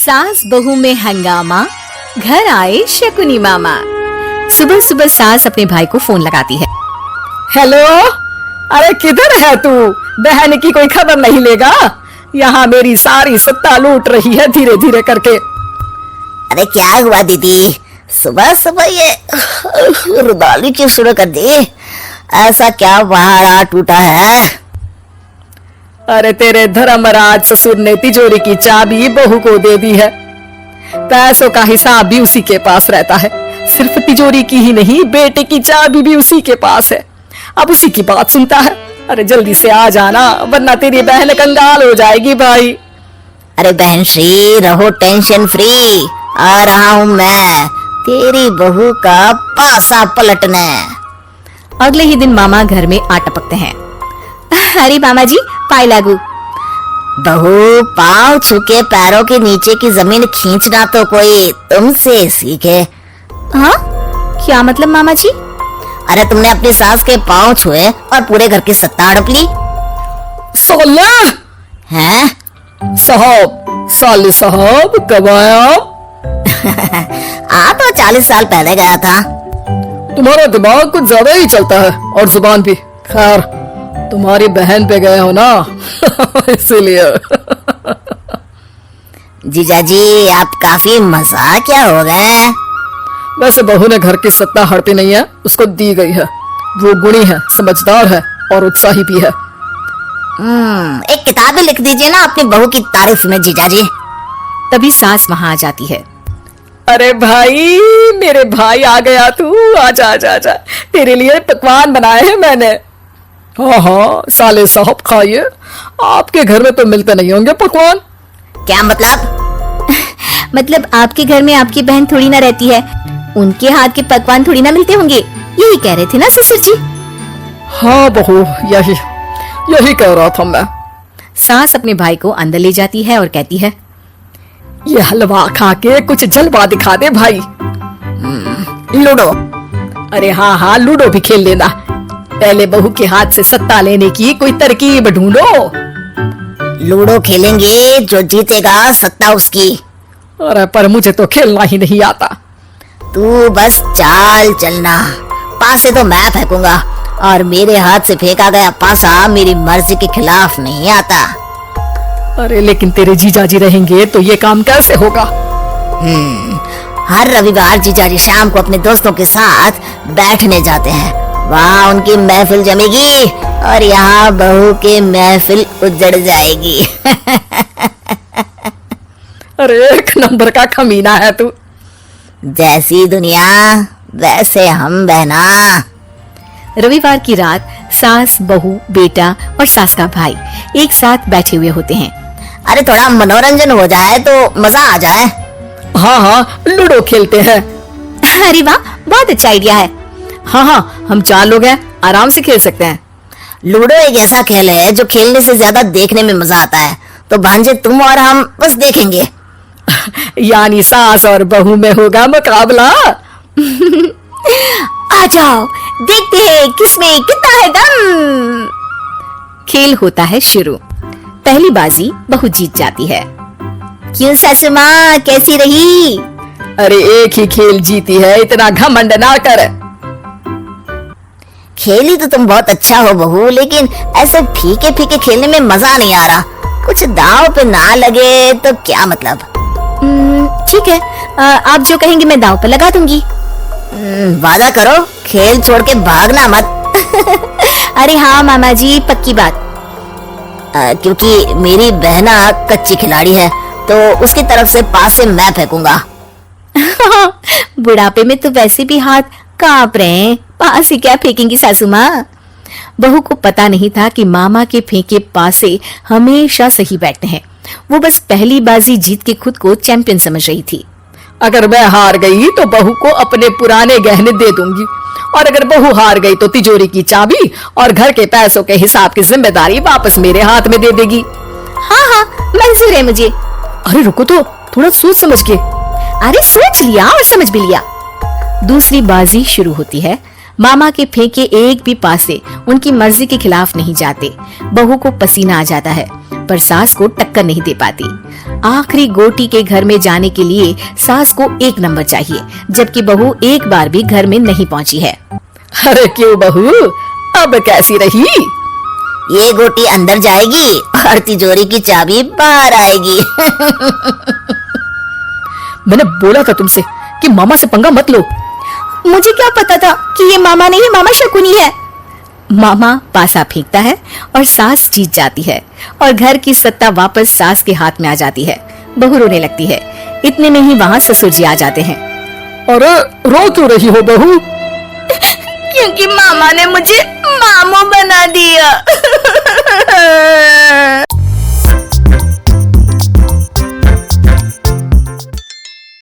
सास बहू में हंगामा, घर आए शकुनी मामा। सुबह सुबह सास अपने भाई को फोन लगाती है। हेलो, अरे किधर है तू? बहन की कोई खबर नहीं लेगा? यहाँ मेरी सारी सत्ता लूट रही है धीरे धीरे करके। अरे क्या हुआ दीदी, सुबह सुबह ये रुदाली क्यों शुरू कर दी? ऐसा क्या पहाड़ा टूटा है? अरे तेरे धर्मराज ससुर ने तिजोरी की चाबी बहू को दे दी है। पैसों का हिसाब भी उसी के पास रहता है। सिर्फ तिजोरी की ही नहीं, बेटे की चाबी भी उसी के पास है। अब उसी की बात सुनता है। अरे जल्दी से आ जाना, वरना तेरी बहन कंगाल हो जाएगी भाई। अरे बहन श्री, रहो टेंशन फ्री। आ रहा हूँ मैं, तेरी बहू का पासा पलटने। अगले ही दिन मामा घर में आ टपकते हैं। अरे मामा जी, पाई लागू। बहू, पाँव छूके पैरों के नीचे की जमीन खींचना तो कोई तुमसे सीखे। हाँ, क्या मतलब मामा जी? अरे तुमने अपनी सास के पाँव छुए और पूरे घर की सत्ता हड़प ली। साले हैं? साले साहब कब आया? आ तो 40 साल पहले गया था। तुम्हारा दिमाग कुछ ज्यादा ही चलता है और जुबान भी। खैर, तुम्हारी बहन पे गए हो ना इसीलिए। जीजाजी, आप काफी मजाकिया हो गए। वैसे बहू ने घर की सत्ता हड़पी नहीं है, उसको दी गई है। वो गुणी है, समझदार है और उत्साही भी है। एक किताब भी लिख दीजिए ना अपनी बहू की तारीफ में जीजाजी। तभी सास वहां आ जाती है। अरे भाई, मेरे भाई आ गया तू। आजा आजा आजा, तेरे लिए पकवान बनाए हैं मैंने। हाँ हाँ साले साहब, खाइए। आपके घर में तो मिलते नहीं होंगे पकवान। क्या मतलब? मतलब आपके घर में आपकी बहन थोड़ी ना रहती है, उनके हाथ के पकवान थोड़ी ना मिलते होंगे, यही कह रहे थे ना ससुर जी? हाँ बहू, यही कह रहा था मैं। सास अपने भाई को अंदर ले जाती है और कहती है, ये हलवा खा के कुछ जलवा दिखा दे भाई। लूडो। अरे हाँ हाँ, लूडो भी खेल लेना। पहले बहू के हाथ से सत्ता लेने की कोई तरकीब ढूंढो। लूडो खेलेंगे, जो जीतेगा सत्ता उसकी। अरे पर मुझे तो खेलना ही नहीं आता। तू बस चाल चलना, पासे तो मैं फेंकूंगा और मेरे हाथ से फेंका गया पासा मेरी मर्जी के खिलाफ नहीं आता। अरे लेकिन तेरे जीजाजी रहेंगे तो ये काम कैसे होगा? हर रविवार जीजाजी शाम को अपने दोस्तों के साथ बैठने जाते हैं। वहाँ उनकी महफिल जमेगी और यहाँ बहू की महफिल उजड़ जाएगी। अरे एक नंबर का कमीना है तू। जैसी दुनिया वैसे हम बहना। रविवार की रात सास, बहू, बेटा और सास का भाई एक साथ बैठे हुए होते हैं। अरे थोड़ा मनोरंजन हो जाए तो मजा आ जाए। हाँ हाँ, लूडो खेलते हैं। अरे वाह, बहुत अच्छा आइडिया है। हाँ हाँ, हम 4 लोग हैं, आराम से खेल सकते हैं। लूडो एक ऐसा खेल है जो खेलने से ज्यादा देखने में मजा आता है। तो भांजे तुम और हम बस देखेंगे। यानी सास और बहू में होगा मुकाबला। आ जाओ, देखते हैं किसमें कितना है दम। खेल होता है शुरू। पहली बाजी बहू जीत जाती है। क्यों सासू माँ, कैसी रही? अरे एक ही खेल जीती है, इतना घमंड ना कर। खेली तो तुम बहुत अच्छा हो बहू, लेकिन ऐसे फीके फीके खेलने में मजा नहीं आ रहा। कुछ दाव पे ना लगे तो क्या मतलब? ठीक है, आप जो कहेंगे मैं दांव पर लगा दूंगी। वादा करो, खेल छोड़ के भागना मत। अरे हाँ मामा जी, पक्की बात। क्योंकि मेरी बहना कच्ची खिलाड़ी है, तो उसकी तरफ से पास से मैं फेंकूंगा। बुढ़ापे में तो वैसे भी हाथ कांप रहे हैं, पास ही क्या फेंकेंगी सासू माँ? बहू को पता नहीं था कि मामा के फेंके पासे हमेशा सही बैठते हैं। वो बस पहली बाजी जीत के खुद को चैंपियन समझ रही थी। अगर मैं हार गई तो बहू को अपने पुराने गहने दे दूंगी, और अगर बहू हार गई तो तिजोरी की चाबी और घर के पैसों के हिसाब की जिम्मेदारी वापस मेरे हाथ में दे देगी। हाँ हाँ, मंजूर है मुझे। अरे रुको तो, थोड़ा सोच समझ के। अरे सोच लिया और समझ भी लिया। दूसरी बाजी शुरू होती है। मामा के फेंके एक भी पासे उनकी मर्जी के खिलाफ नहीं जाते। बहू को पसीना आ जाता है। पर सास को टक्कर नहीं दे पाती। आखिरी गोटी के घर में जाने के लिए सास को 1 नंबर चाहिए, जबकि बहू एक बार भी घर में नहीं पहुंची है। अरे क्यों बहू, अब कैसी रही? ये गोटी अंदर जाएगी और तिजोरी की चाबी बाहर आएगी। मैंने बोला था तुमसे कि मामा से पंगा मत लो। मुझे क्या पता था कि ये मामा नहीं, मामा शकुनी है। मामा पासा फेंकता है और सास जीत जाती है और घर की सत्ता वापस सास के हाथ में आ जाती है। बहू रोने लगती है। इतने में ही वहाँ ससुर जी आ जाते हैं। अरे रो क्यों रही हो बहू? क्योंकि मामा ने मुझे मामू बना दिया।